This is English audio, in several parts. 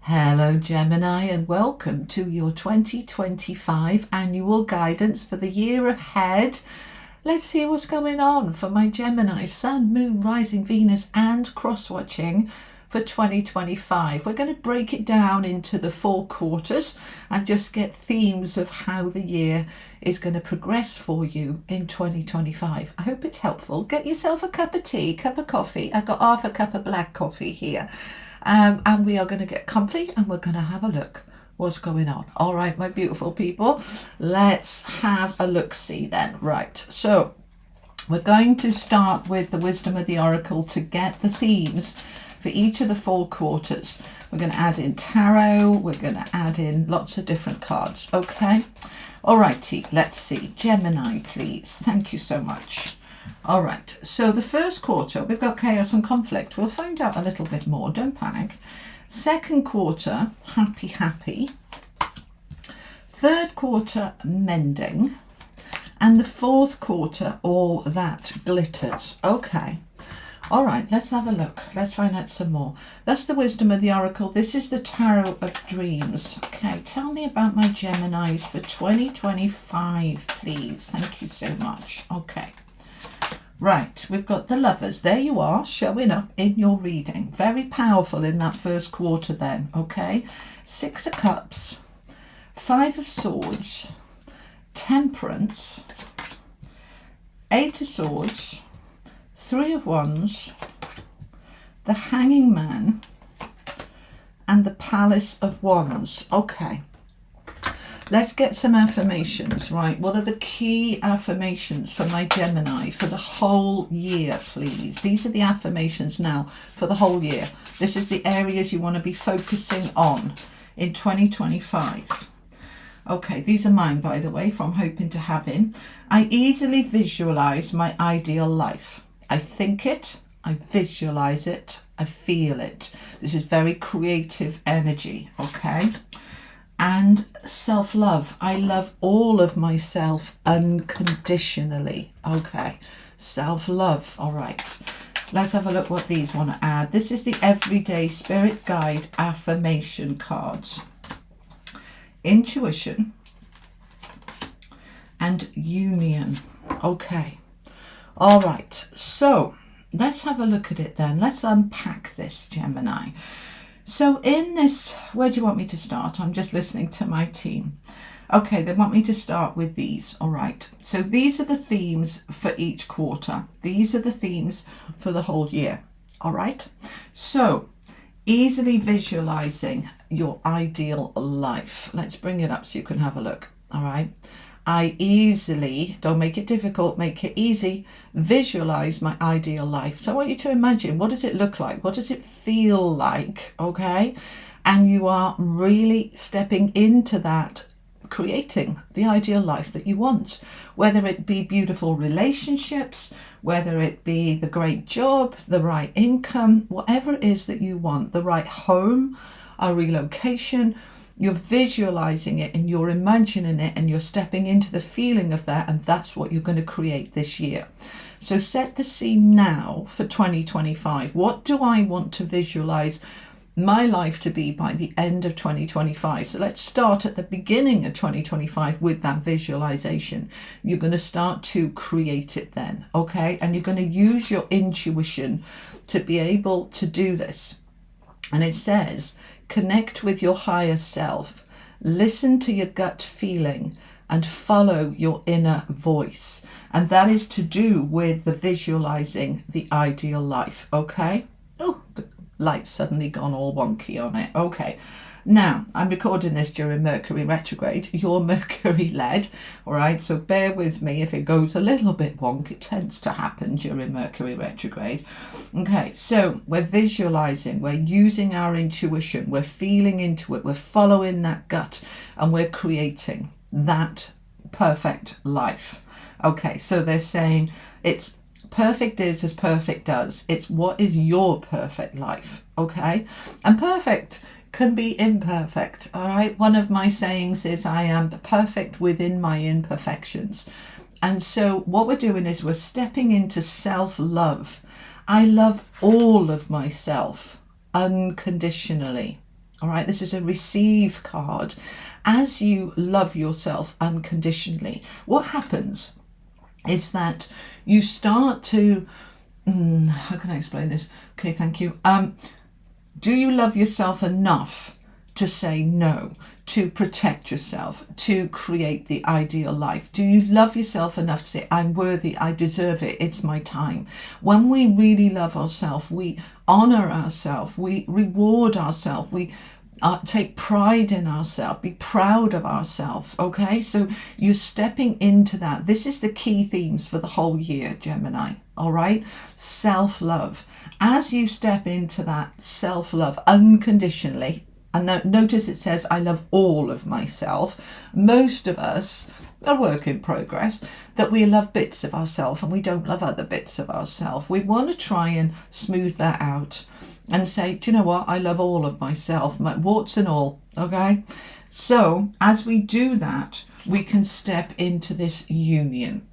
Hello Gemini, and welcome to your 2025 annual guidance for the year ahead. Let's see what's going on for my Gemini, Sun, Moon, Rising, Venus and cross-watching for 2025. We're going to break it down into the 4 quarters and just get themes of how the year is going to progress for you in 2025. I hope it's helpful. Get yourself a cup of tea, cup of coffee. I've got half a cup of black coffee here. And we are going to get comfy and we're going to have a look what's going on. All right, my beautiful people, let's have a look-see then. Right, so we're going to start with the wisdom of the oracle to get the themes for each of the 4 quarters. We're going to add in tarot. We're going to add in lots of different cards. Okay, all righty, let's see. Gemini, please. Thank you so much. All right, so the first quarter, we've got chaos and conflict. We'll find out a little bit more, don't panic. Second quarter, happy, happy. Third quarter, mending. And the fourth quarter, all that glitters. Okay, all right, let's have a look. Let's find out some more. That's the wisdom of the oracle. This is the tarot of dreams. Okay, tell me about my Geminis for 2025, please. Thank you so much. Okay. Right, we've got the lovers. There you are, showing up in your reading. Very powerful in that first quarter then, okay? 6 of Cups, 5 of Swords, Temperance, 8 of Swords, 3 of Wands, the Hanging Man, and the Palace of Wands. Okay. Let's get some affirmations, right? What are the key affirmations for my Gemini for the whole year, please? These are the affirmations now for the whole year. This is the areas you want to be focusing on in 2025. Okay, these are mine, by the way, from Hoping to Having. I easily visualize my ideal life. I think it, I visualize it, I feel it. This is very creative energy, okay? And self-love. I love all of myself unconditionally. Okay, self-love. All right, let's have a look what these want to add. This is the Everyday Spirit Guide affirmation cards. Intuition and union. Okay, all right, so let's have a look at it then. Let's unpack this, Gemini. So in this, where do you want me to start? I'm just listening to my team. Okay, they want me to start with these. All right. So these are the themes for each quarter. These are the themes for the whole year. All right. So easily visualizing your ideal life. Let's bring it up so you can have a look. All right. I easily, don't make it difficult, make it easy, visualize my ideal life. So I want you to imagine, what does it look like? What does it feel like? Okay. And you are really stepping into that, creating the ideal life that you want, whether it be beautiful relationships, whether it be the great job, the right income, whatever it is that you want, the right home, a relocation. You're visualizing it and you're imagining it and you're stepping into the feeling of that, and that's what you're going to create this year. So set the scene now for 2025. What do I want to visualize my life to be by the end of 2025? So let's start at the beginning of 2025 with that visualization. You're going to start to create it then, okay? And you're going to use your intuition to be able to do this. And it says, connect with your higher self, listen to your gut feeling and follow your inner voice. And that is to do with the visualizing the ideal life. Okay. Oh, the light's suddenly gone all wonky on it. Okay. Now, I'm recording this during Mercury retrograde. You're Mercury led, all right? So bear with me if it goes a little bit wonk. It tends to happen during Mercury retrograde. Okay, so we're visualizing, we're using our intuition, we're feeling into it, we're following that gut, and we're creating that perfect life. Okay, so they're saying it's perfect is as perfect does. It's what is your perfect life, okay? And perfect can be imperfect, all right? One of my sayings is I am perfect within my imperfections. And so what we're doing is we're stepping into self-love. I love all of myself unconditionally, All right, this is a receive card. As you love yourself unconditionally, what happens is that you start to, how can I explain this? Okay, thank you. Do you love yourself enough to say no, to protect yourself, to create the ideal life? Do you love yourself enough to say, I'm worthy, I deserve it, it's my time? When we really love ourselves, we honor ourselves, we reward ourselves, we take pride in ourselves, be proud of ourselves. Okay, so you're stepping into that. This is the key themes for the whole year, Gemini. All right, self-love. As you step into that self-love unconditionally, and notice it says, I love all of myself. Most of us, a work in progress, that we love bits of ourselves and we don't love other bits of ourselves. We want to try and smooth that out and say, do you know what? I love all of myself, my warts and all. Okay. So as we do that, we can step into this union,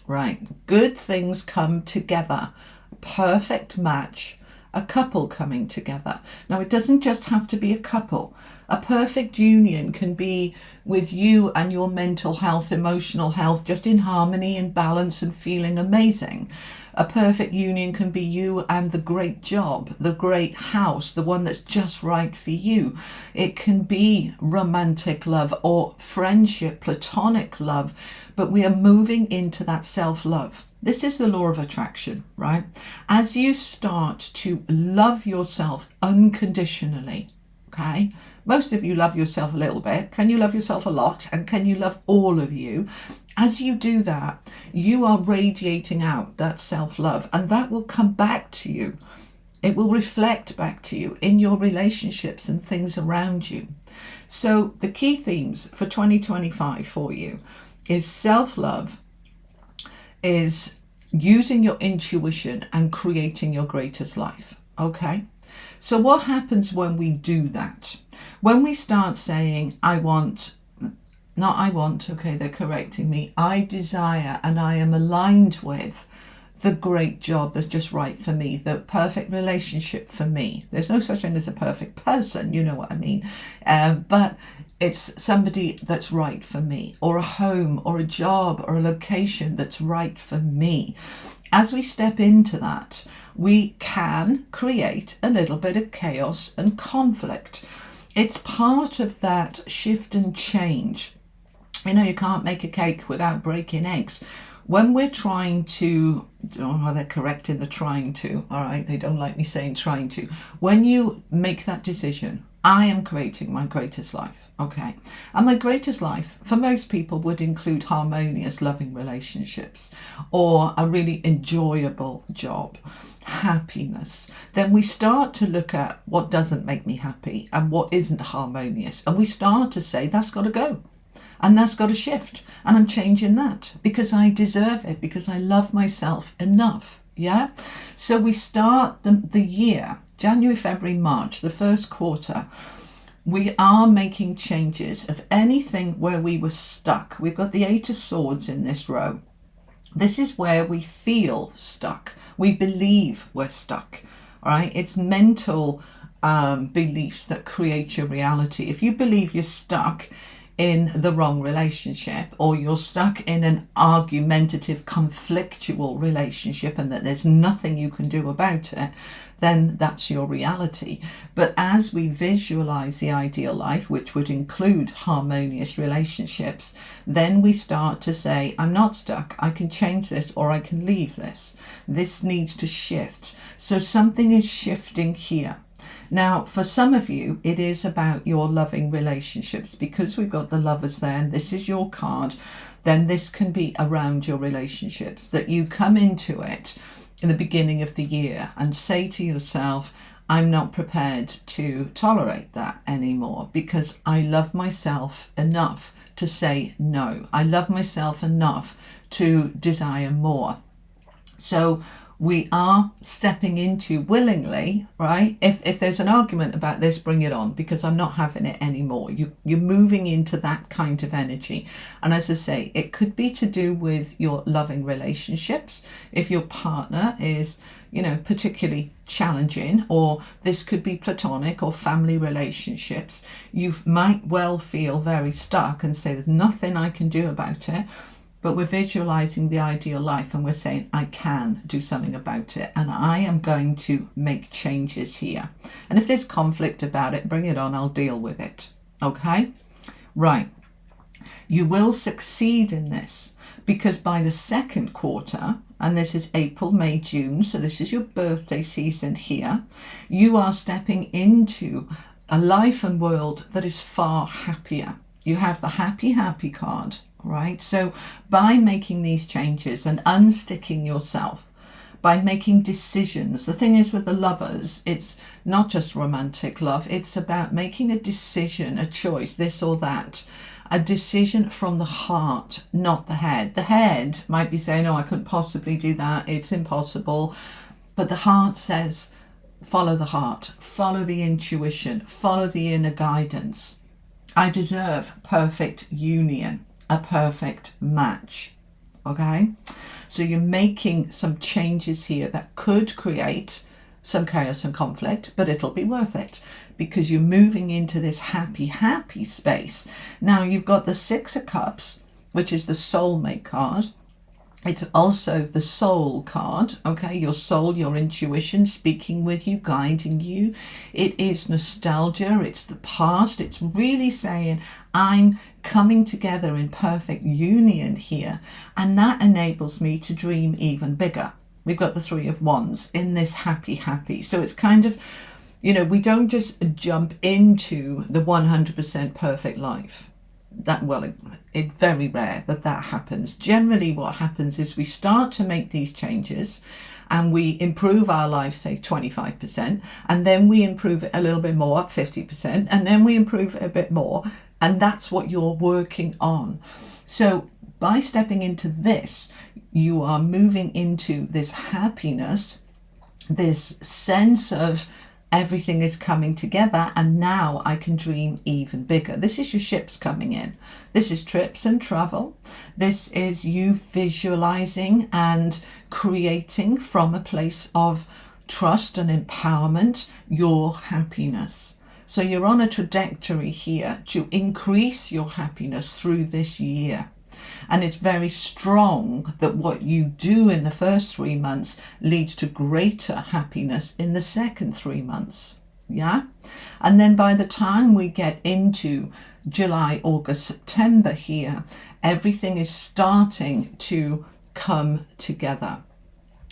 right? Good things come together. Perfect match. A couple coming together. Now, it doesn't just have to be a couple. A perfect union can be with you and your mental health, emotional health, just in harmony and balance and feeling amazing. A perfect union can be you and the great job, the great house, the one that's just right for you. It can be romantic love or friendship, platonic love, but we are moving into that self-love. This is the law of attraction, right? As you start to love yourself unconditionally, okay? Most of you love yourself a little bit. Can you love yourself a lot? And can you love all of you? As you do that, you are radiating out that self-love, and that will come back to you. It will reflect back to you in your relationships and things around you. So the key themes for 2025 for you is self-love, is using your intuition and creating your greatest life. Okay, so what happens when we do that? When we start saying, okay, they're correcting me, I desire and I am aligned with the great job that's just right for me, the perfect relationship for me. There's no such thing as a perfect person, you know what I mean, but it's somebody that's right for me, or a home or a job or a location that's right for me. As we step into that, we can create a little bit of chaos and conflict. It's part of that shift and change. You know, you can't make a cake without breaking eggs. When we're trying to, they're correcting the trying to, all right, they don't like me saying trying to. When you make that decision, I am creating my greatest life, okay? And my greatest life, for most people, would include harmonious, loving relationships or a really enjoyable job, happiness. Then we start to look at what doesn't make me happy and what isn't harmonious. And we start to say, that's got to go. And that's got to shift. And I'm changing that because I deserve it, because I love myself enough. Yeah. So we start the year, January, February, March, the first quarter. We are making changes of anything where we were stuck. We've got the 8 of Swords in this row. This is where we feel stuck. We believe we're stuck. All right. It's mental beliefs that create your reality. If you believe you're stuck in the wrong relationship, or you're stuck in an argumentative, conflictual relationship and that there's nothing you can do about it, then that's your reality. But as we visualize the ideal life, which would include harmonious relationships, then we start to say, I'm not stuck, I can change this, or I can leave this. This needs to shift. So something is shifting here. Now, for some of you, it is about your loving relationships, because we've got the Lovers there and this is your card. Then this can be around your relationships, that you come into it in the beginning of the year and say to yourself, I'm not prepared to tolerate that anymore because I love myself enough to say no. I love myself enough to desire more. So we are stepping into willingly, right? If there's an argument about this, bring it on, because I'm not having it anymore. You're moving into that kind of energy. And as I say, it could be to do with your loving relationships. If your partner is particularly challenging, or this could be platonic or family relationships. You might well feel very stuck and say, there's nothing I can do about it. But we're visualizing the ideal life and we're saying, I can do something about it and I am going to make changes here. And if there's conflict about it, bring it on, I'll deal with it. Okay? Right. You will succeed in this because by the second quarter, and this is April, May, June, so this is your birthday season here, you are stepping into a life and world that is far happier. You have the happy card. Right, so by making these changes and unsticking yourself, by making decisions, the thing is with the lovers, it's not just romantic love, it's about making a decision, a choice, this or that, a decision from the heart, not the head. The head might be saying, oh, I couldn't possibly do that, it's impossible, but the heart says, follow the heart, follow the intuition, follow the inner guidance. I deserve perfect union. A perfect match. Okay, so you're making some changes here that could create some chaos and conflict, but it'll be worth it because you're moving into this happy space. Now you've got the Six of Cups, which is the soulmate card. It's also the soul card, okay? Your soul, your intuition speaking with you, guiding you. It is nostalgia, it's the past. It's really saying, I'm coming together in perfect union here. And that enables me to dream even bigger. We've got the Three of Wands in this happy. So it's kind of, we don't just jump into the 100% perfect life. It's very rare that happens. Generally what happens is we start to make these changes and we improve our lives, say 25%, and then we improve it a little bit more, 50%, and then we improve it a bit more, and that's what you're working on. So by stepping into this, you are moving into this happiness, this sense of everything is coming together, and now I can dream even bigger. This is your ships coming in. This is trips and travel. This is you visualizing and creating from a place of trust and empowerment your happiness. So you're on a trajectory here to increase your happiness through this year. And it's very strong that what you do in the first 3 months leads to greater happiness in the second 3 months. Yeah. And then by the time we get into July, August, September here, everything is starting to come together.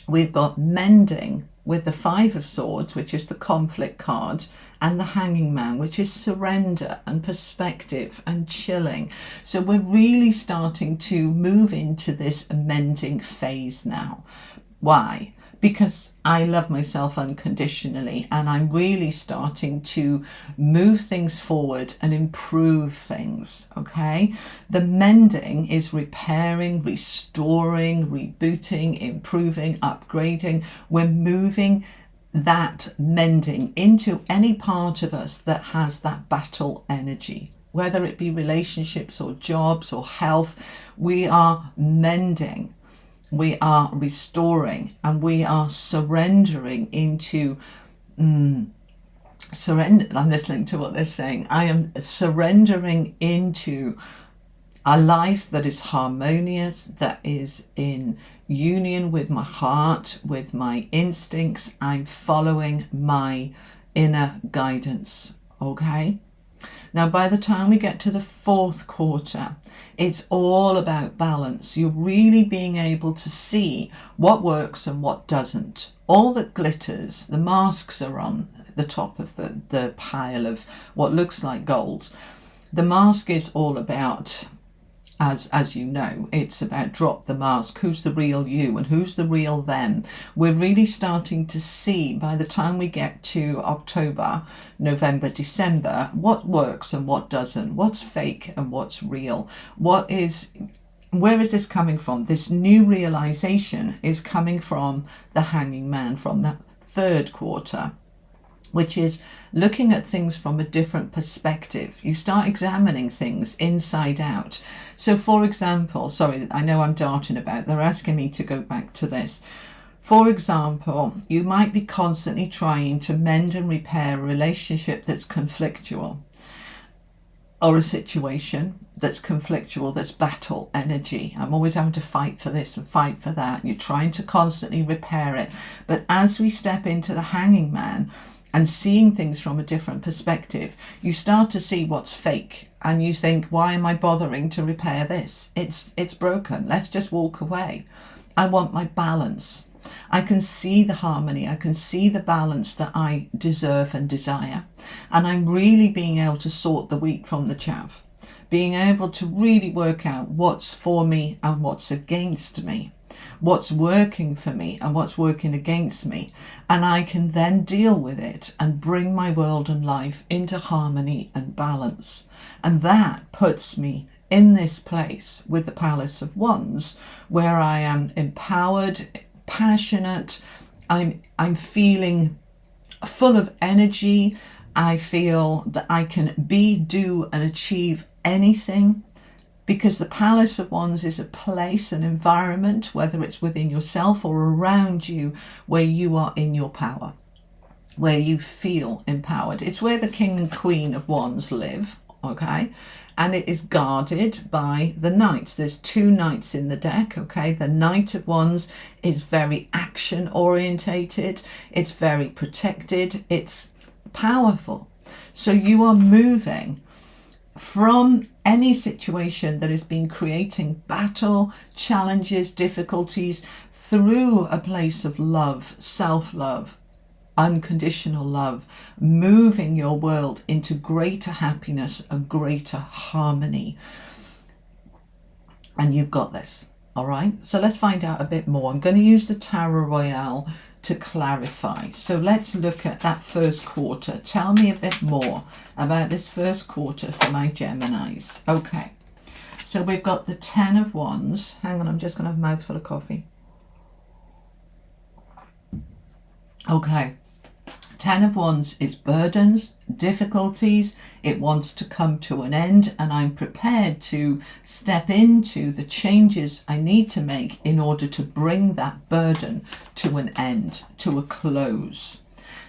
We've got mending with the Five of Swords, which is the conflict card, and the Hanging Man, which is surrender and perspective and chilling. So we're really starting to move into this mending phase now. Why? Because I love myself unconditionally and I'm really starting to move things forward and improve things, okay? The mending is repairing, restoring, rebooting, improving, upgrading. We're moving that mending into any part of us that has that battle energy, whether it be relationships or jobs or health. We are mending. We are restoring and we are surrendering into surrender. I'm listening to what they're saying. I am surrendering into a life that is harmonious, that is in union with my heart, with my instincts. I'm following my inner guidance. Okay. Now, by the time we get to the fourth quarter, it's all about balance. You're really being able to see what works and what doesn't. All that glitters, the masks are on the top of the pile of what looks like gold. The mask is all about, as you know, it's about drop the mask. Who's the real you and who's the real them? We're really starting to see by the time we get to October, November, December, what works and what doesn't, what's fake and what's real. Where is this coming from? This new realization is coming from the Hanging Man, from the third quarter, which is looking at things from a different perspective. You start examining things inside out. So for example, sorry, I know I'm darting about, they're asking me to go back to this. For example, you might be constantly trying to mend and repair a relationship that's conflictual, or a situation that's conflictual, that's battle energy. I'm always having to fight for this and fight for that. You're trying to constantly repair it. But as we step into the hanging man and seeing things from a different perspective, you start to see what's fake. And you think, why am I bothering to repair this? It's broken. Let's just walk away. I want my balance. I can see the harmony. I can see the balance that I deserve and desire. And I'm really being able to sort the wheat from the chaff. Being able to really work out what's for me and what's against me. What's working for me and what's working against me. And I can then deal with it and bring my world and life into harmony and balance. And that puts me in this place with the Palace of Wands, where I am empowered, passionate, I'm feeling full of energy. I feel that I can be, do and achieve anything, because the Palace of Wands is a place, an environment, whether it's within yourself or around you, where you are in your power, where you feel empowered. It's where the King and Queen of Wands live, okay? And it is guarded by the knights. There's 2 knights in the deck, okay? The Knight of Wands is very action orientated. It's very protected. It's powerful. So you are moving from any situation that has been creating battle, challenges, difficulties, through a place of love, self-love, unconditional love, moving your world into greater happiness and greater harmony. And you've got this, all right? So let's find out a bit more. I'm going to use the Tarot Royale to clarify. So let's look at that first quarter. Tell me a bit more about this first quarter for my Geminis. Okay, so we've got the 10 of Wands. Hang on, I'm just going to have a mouthful of coffee. Okay, 10 of Wands is burdens, difficulties. It wants to come to an end, and I'm prepared to step into the changes I need to make in order to bring that burden to an end, to a close,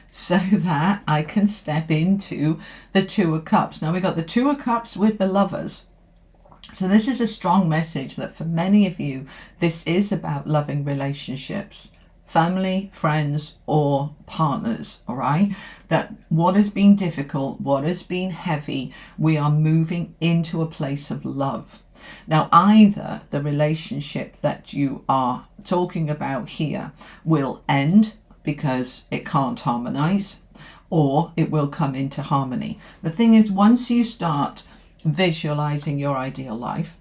so that I can step into the 2 of Cups. Now we've got the 2 of Cups with the Lovers. So this is a strong message that for many of you, this is about loving relationships. Family, friends, or partners, all right? That what has been difficult, what has been heavy, we are moving into a place of love. Now, either the relationship that you are talking about here will end because it can't harmonize, or it will come into harmony. The thing is, once you start visualizing your ideal life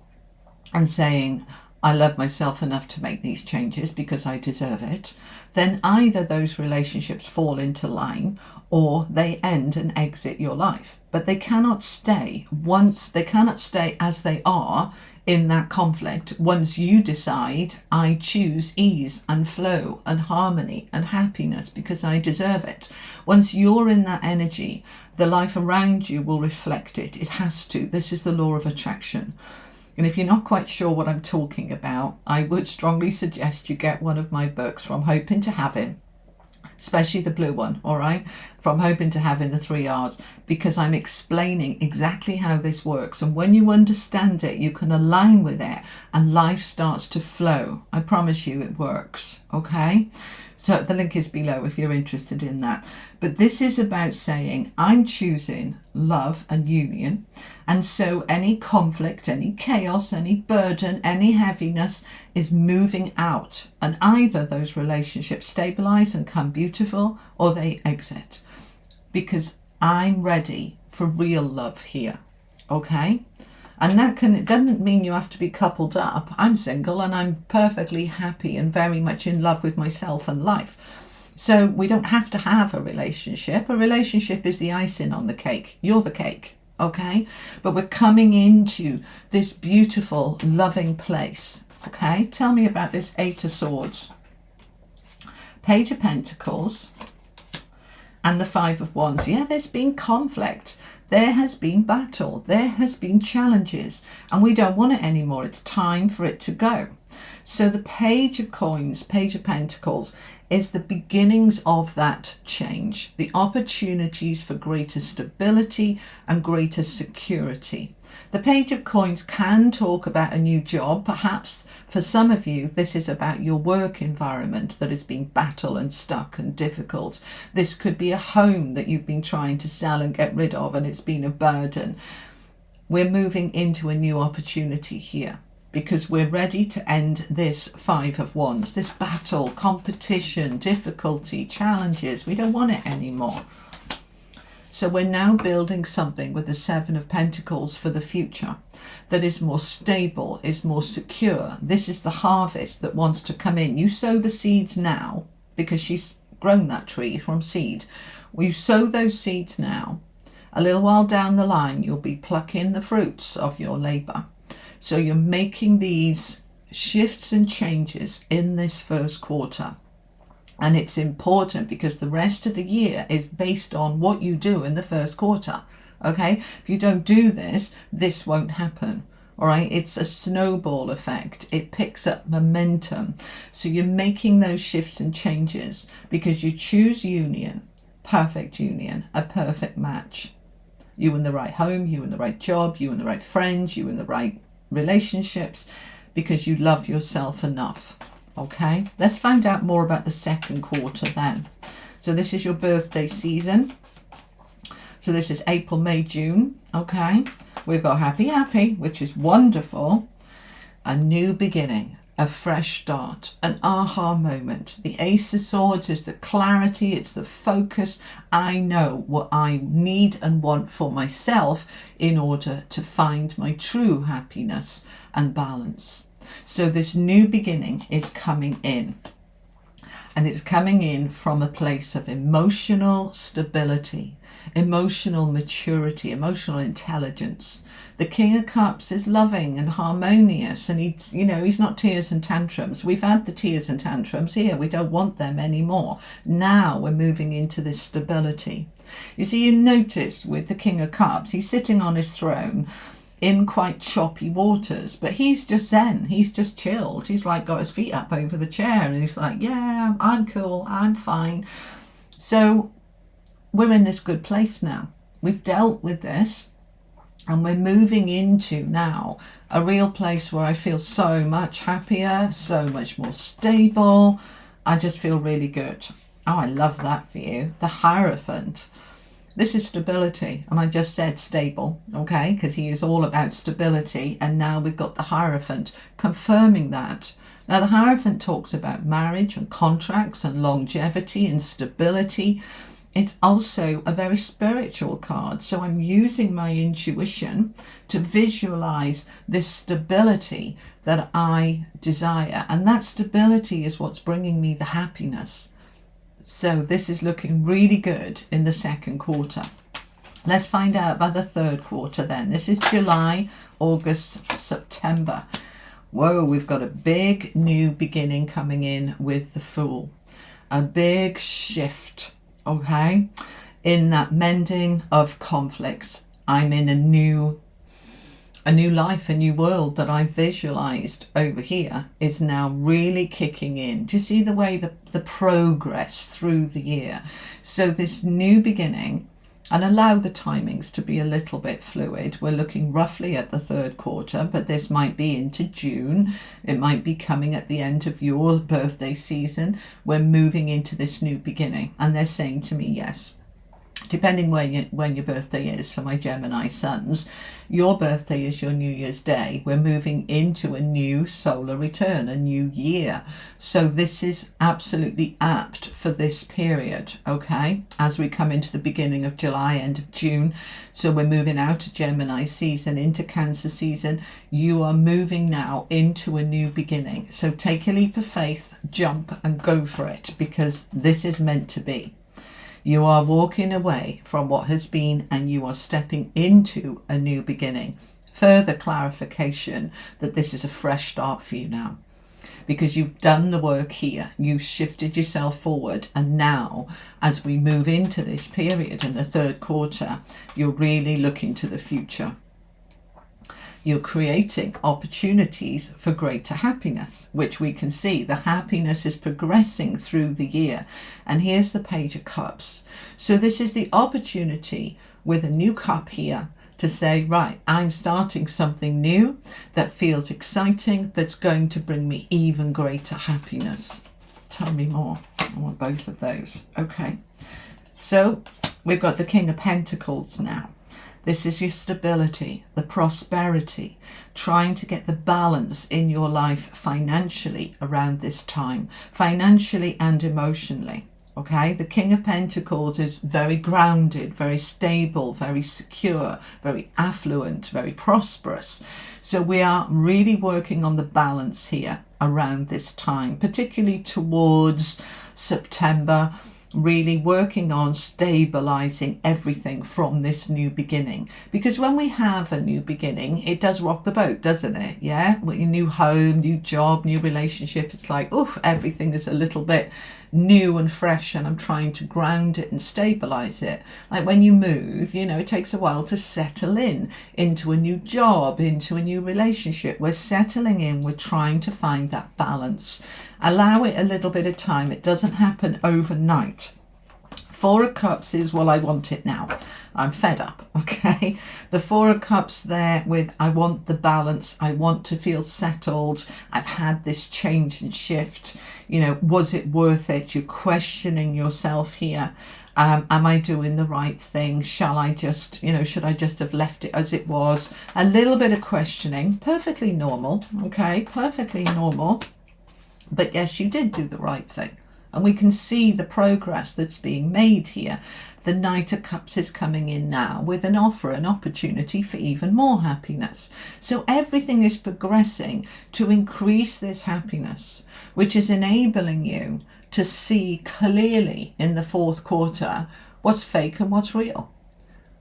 and saying, I love myself enough to make these changes because I deserve it, then either those relationships fall into line or they end and exit your life. But they cannot stay as they are in that conflict once you decide, I choose ease and flow and harmony and happiness because I deserve it. Once you're in that energy, the life around you will reflect it. It has to. This is the law of attraction. And if you're not quite sure what I'm talking about, I would strongly suggest you get one of my books, From Hoping to Having, especially the blue one, all right? From Hoping to Having, the 3 R's, because I'm explaining exactly how this works. And when you understand it, you can align with it and life starts to flow. I promise you it works, okay? So the link is below if you're interested in that. But this is about saying, I'm choosing love and union. And so any conflict, any chaos, any burden, any heaviness is moving out. And either those relationships stabilize and come beautiful, or they exit. Because I'm ready for real love here, okay? And it doesn't mean you have to be coupled up. I'm single and I'm perfectly happy and very much in love with myself and life. So we don't have to have a relationship. A relationship is the icing on the cake. You're the cake, okay? But we're coming into this beautiful, loving place, okay? Tell me about this 8 of Swords. Page of Pentacles. And the Five of Wands, yeah, there's been conflict. There has been battle. There has been challenges. And we don't want it anymore. It's time for it to go. So the Page of Coins, Page of Pentacles, is the beginnings of that change. The opportunities for greater stability and greater security. The Page of Coins can talk about a new job. Perhaps for some of you, this is about your work environment that has been battle and stuck and difficult. This could be a home that you've been trying to sell and get rid of and it's been a burden. We're moving into a new opportunity here because we're ready to end this Five of Wands, this battle, competition, difficulty, challenges. We don't want it anymore. So we're now building something with the Seven of Pentacles for the future that is more stable, is more secure. This is the harvest that wants to come in. You sow the seeds now because she's grown that tree from seed. You sow those seeds now. A little while down the line, you'll be plucking the fruits of your labor. So you're making these shifts and changes in this first quarter. And it's important because the rest of the year is based on what you do in the first quarter. Okay, if you don't do this, this won't happen. All right, it's a snowball effect. It picks up momentum. So you're making those shifts and changes because you choose union, perfect union, a perfect match. You in the right home, you in the right job, you in the right friends, you in the right relationships because you love yourself enough. Okay, let's find out more about the second quarter then. So this is your birthday season. So this is April, May, June. Okay, we've got happy, which is wonderful. A new beginning, a fresh start, an aha moment. The Ace of Swords is the clarity, it's the focus. I know what I need and want for myself in order to find my true happiness and balance. So this new beginning is coming in. And it's coming in from a place of emotional stability, emotional maturity, emotional intelligence. The King of Cups is loving and harmonious, and he's not tears and tantrums. We've had the tears and tantrums here. We don't want them anymore. Now we're moving into this stability. You see, you notice with the King of Cups, he's sitting on his throne in quite choppy waters, but he's just zen, he's just chilled. He's like got his feet up over the chair and he's like, yeah, I'm cool, I'm fine. So we're in this good place now. We've dealt with this and we're moving into now a real place where I feel so much happier, so much more stable. I just feel really good. Oh, I love that for you. The Hierophant. This is stability, and I just said stable, okay, because he is all about stability, and now we've got the Hierophant confirming that. Now the Hierophant talks about marriage and contracts and longevity and stability. It's also a very spiritual card, so I'm using my intuition to visualize this stability that I desire, and that stability is what's bringing me the happiness. So this is looking really good in the second quarter. Let's find out about the third quarter then. This is July, August, September. Whoa, we've got a big new beginning coming in with the Fool. A big shift, okay, in that mending of conflicts. I'm in a new life, a new world that I visualized over here is now really kicking in. Do you see the way the progress through the year? So this new beginning, and allow the timings to be a little bit fluid. We're looking roughly at the third quarter, but this might be into June. It might be coming at the end of your birthday season. We're moving into this new beginning. And they're saying to me, yes, depending when your birthday is for my Gemini sons, your birthday is your New Year's Day. We're moving into a new solar return, a new year. So this is absolutely apt for this period, okay? As we come into the beginning of July, end of June. So we're moving out of Gemini season into Cancer season. You are moving now into a new beginning. So take a leap of faith, jump and go for it, because this is meant to be. You are walking away from what has been and you are stepping into a new beginning. Further clarification that this is a fresh start for you now. because you've done the work here. You shifted yourself forward, and now as we move into this period in the third quarter, you're really looking to the future. You're creating opportunities for greater happiness, which we can see the happiness is progressing through the year. And here's the Page of Cups. So this is the opportunity with a new cup here to say, right, I'm starting something new that feels exciting, that's going to bring me even greater happiness. Tell me more. I want both of those. Okay. So we've got the King of Pentacles now. This is your stability, the prosperity, trying to get the balance in your life financially around this time, financially and emotionally. Okay, the King of Pentacles is very grounded, very stable, very secure, very affluent, very prosperous. So we are really working on the balance here around this time, particularly towards September, really working on stabilizing everything from this new beginning. Because when we have a new beginning, it does rock the boat, doesn't it? Yeah, with your new home, new job, new relationship, it's like, oof, everything is a little bit new and fresh, and I'm trying to ground it and stabilize it. Like when you move, you know, it takes a while to settle in into a new job, into a new relationship. We're settling in, we're trying to find that balance. Allow it a little bit of time. It doesn't happen overnight. Four of Cups is, well, I want it now. I'm fed up, okay? The Four of Cups there with, I want the balance. I want to feel settled. I've had this change and shift. You know, was it worth it? You're questioning yourself here. Am I doing the right thing? Shall I just, you know, should I just have left it as it was? A little bit of questioning, perfectly normal, okay? Perfectly normal. But yes, you did do the right thing. And we can see the progress that's being made here. The Knight of Cups is coming in now with an offer, an opportunity for even more happiness. So everything is progressing to increase this happiness, which is enabling you to see clearly in the fourth quarter what's fake and what's real.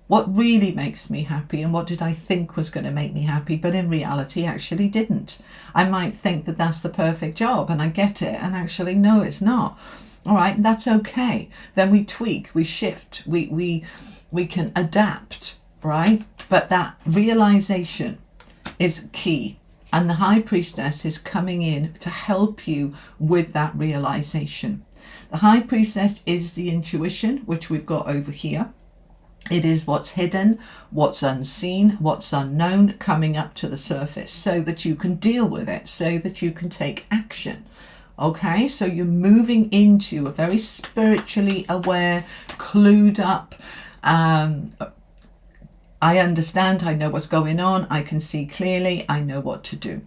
What really makes me happy and what did I think was going to make me happy, but in reality actually didn't. I might think that that's the perfect job and I get it, and actually no, it's not. All right, that's okay. Then we tweak, we shift, we can adapt, right? But that realization is key. And the High Priestess is coming in to help you with that realization. The High Priestess is the intuition, which we've got over here. It is what's hidden, what's unseen, what's unknown coming up to the surface so that you can deal with it, so that you can take action. Okay, so you're moving into a very spiritually aware, clued up, I understand, I know what's going on, I can see clearly, I know what to do.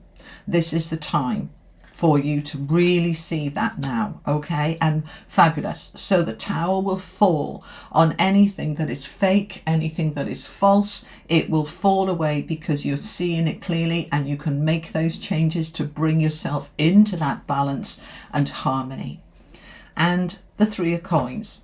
This is the time for you to really see that now, okay? And fabulous. So the tower will fall on anything that is fake, anything that is false. It will fall away because you're seeing it clearly, and you can make those changes to bring yourself into that balance and harmony. And the Three of Coins.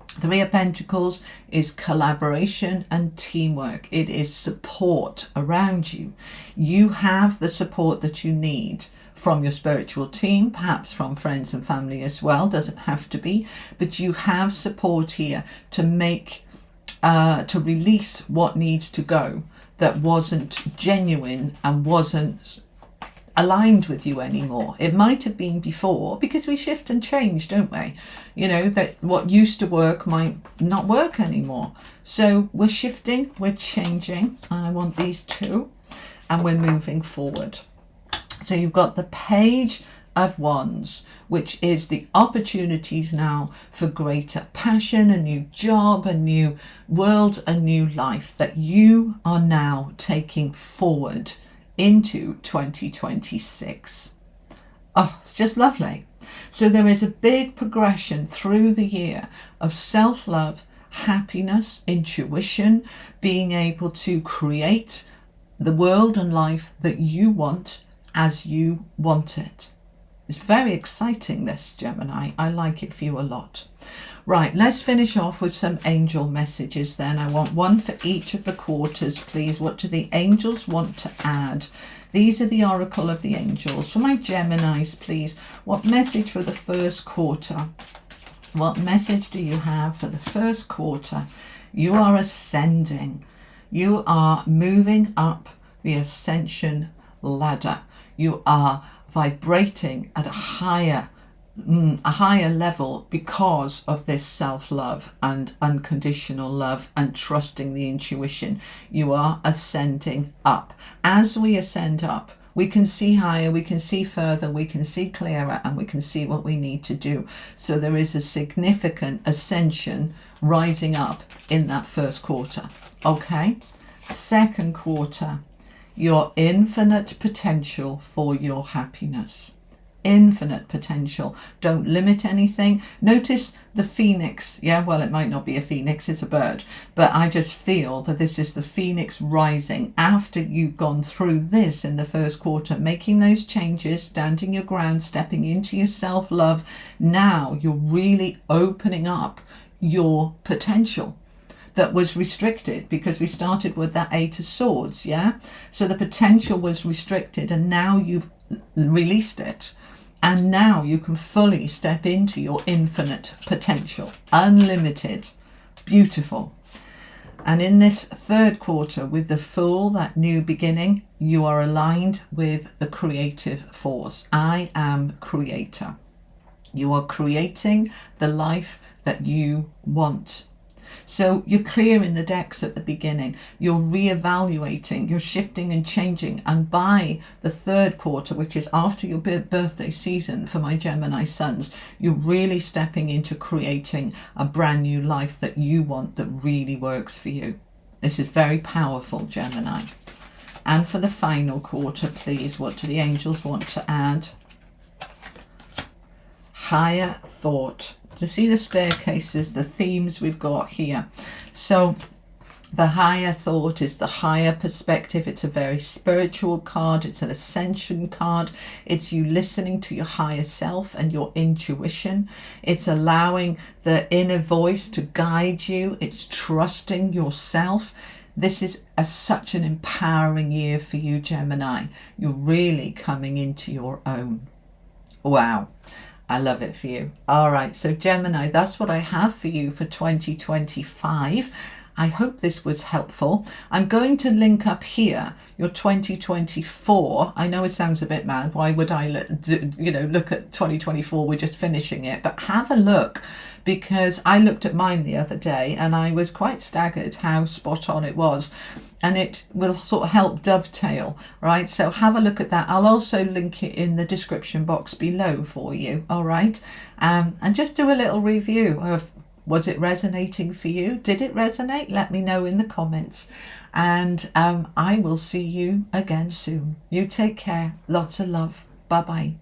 Three of Pentacles is collaboration and teamwork. It is support around you. You have the support that you need from your spiritual team, perhaps from friends and family as well, doesn't have to be, but you have support here to make, to release what needs to go that wasn't genuine and wasn't aligned with you anymore. It might have been before, because we shift and change, don't we? You know, that what used to work might not work anymore. So we're shifting, we're changing. I want these two, and we're moving forward. So you've got the Page of Wands, which is the opportunities now for greater passion, a new job, a new world, a new life that you are now taking forward into 2026. Oh, it's just lovely. So there is a big progression through the year of self-love, happiness, intuition, being able to create the world and life that you want as you want it. It's very exciting, this, Gemini. I like it for you a lot. Right, let's finish off with some angel messages then. I want one for each of the quarters, please. What do the angels want to add? These are the oracle of the angels. For my Geminis, please, what message for the first quarter? What message do you have for the first quarter? You are ascending. You are moving up the ascension ladder. You are vibrating at a higher level because of this self-love and unconditional love and trusting the intuition. You are ascending up. As we ascend up, we can see higher, we can see further, we can see clearer, and we can see what we need to do. So there is a significant ascension rising up in that first quarter. Okay, second quarter, your infinite potential for your happiness. Infinite potential. Don't limit anything. Notice the phoenix. Yeah, well, it might not be a phoenix, it's a bird, but I just feel that this is the phoenix rising after you've gone through this in the first quarter, making those changes, standing your ground, stepping into your self-love. Now you're really opening up your potential that was restricted because we started with that 8 of swords. Yeah, so the potential was restricted and now you've released it. And now you can fully step into your infinite potential, unlimited, beautiful. And in this third quarter with the Fool, that new beginning, you are aligned with the creative force. I am creator. You are creating the life that you want. So you're clearing the decks at the beginning, you're reevaluating, you're shifting and changing. And by the third quarter, which is after your birthday season for my Gemini sons, you're really stepping into creating a brand new life that you want, that really works for you. This is very powerful, Gemini. And for the final quarter, please, what do the angels want to add? Higher thought. To see the staircases, the themes we've got here. So the higher thought is the higher perspective. It's a very spiritual card. It's an ascension card. It's you listening to your higher self and your intuition. It's allowing the inner voice to guide you. It's trusting yourself. This is such an empowering year for you, Gemini. You're really coming into your own. Wow. I love it for you. All right, so Gemini, that's what I have for you for 2025. I hope this was helpful. I'm going to link up here your 2024. I know it sounds a bit mad. Why would I look at 2024? We're just finishing it. But have a look, because I looked at mine the other day and I was quite staggered how spot on it was. And it will sort of help dovetail, right? So have a look at that. I'll also link it in the description box below for you, all right? And just do a little review of, was it resonating for you? Did it resonate? Let me know in the comments. And I will see you again soon. You take care. Lots of love. Bye-bye.